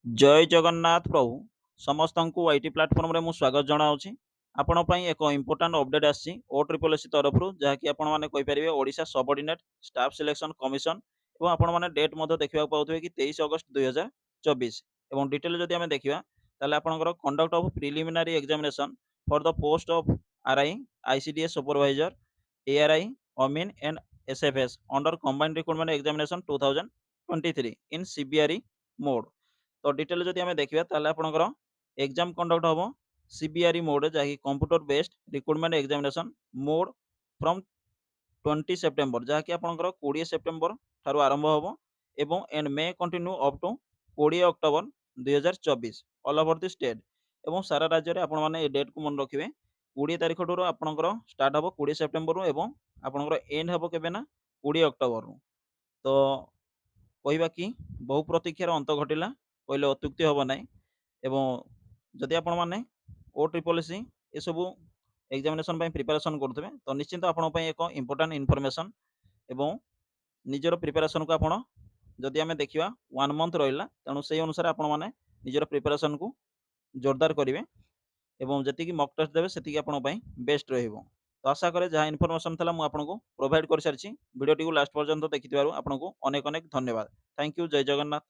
ଜୟ ଜଗନ୍ନାଥ ପ୍ରଭୁ ସମସ୍ତଙ୍କୁ ୱାଇଟି ପ୍ଲାଟଫର୍ମରେ ମୁଁ ସ୍ୱାଗତ ଜଣାଉଛି। ଆପଣ ପାଇଁ ଏକ ଇମ୍ପୋର୍ଟାଣ୍ଟ ଅପଡେଟ୍ ଆସିଛି OSSC ତରଫରୁ, ଯାହାକି ଆପଣମାନେ କହିପାରିବେ Odisha subordinate staff selection commission. ଏବଂ ଆପଣମାନେ ଡେଟ୍ ମଧ୍ୟ ଦେଖିବାକୁ ପାଉଥିବେ କି 23 ଅଗଷ୍ଟ 2024। ଏବଂ ଡିଟେଲ ଯଦି ଆମେ ଦେଖିବା ତାହେଲେ ଆପଣଙ୍କର conduct of preliminary examination for the post of RI, ICDS supervisor, ARI, OMIN and SFS under combined recruitment examination 2023 in CBRE mode। तो डिटेल जदि आम देखा ताले आपणकर एग्जाम कंडक्ट हम CBRE मोड, जहाँकि computer based recruitment examination mode from 20 September, जहाँकि आपणकर 20 सेप्टेम्बर ठारू आरंभ हम एवं एंड मे continue up to 20 October 2024 all over the state. एवं सारा राज्य में आपण मैंने डेट को मन रखिए 20 तारीख ठूँ आपणकर स्टार्ट हम 20 सेप्टेम्बर एवं आपणकर एंड हम के 20 अक्टोबर। तो कहवा कि बहु प्रतीक्षार अंत घटिला कहले अत्युक्ति हम ना। एवं जदि आपण मैंने OSSC ये सब एग्जामिनेशन प्रिपरेशन करुवे तो निश्चिंत आपण एक इंपोर्टेंट इनफॉरमेशन एवं निजर प्रिपरेशन को आपण जदि आम देखा 1 मंथ रहा तेणु से अनुसार आपण मैंने निजर प्रिपरेशन को जोरदार करेंगे एवं जी मक टेस्ट देवे से बेस्ट रही। तो आशा करे जहाँ इनफॉरमेशन था मुझे प्रोवाइड कर सारी वीडियो टी लास्ट पर्यंत देखि आपको अनेक अनेक धन्यवाद। Thank you. जय जगन्नाथ।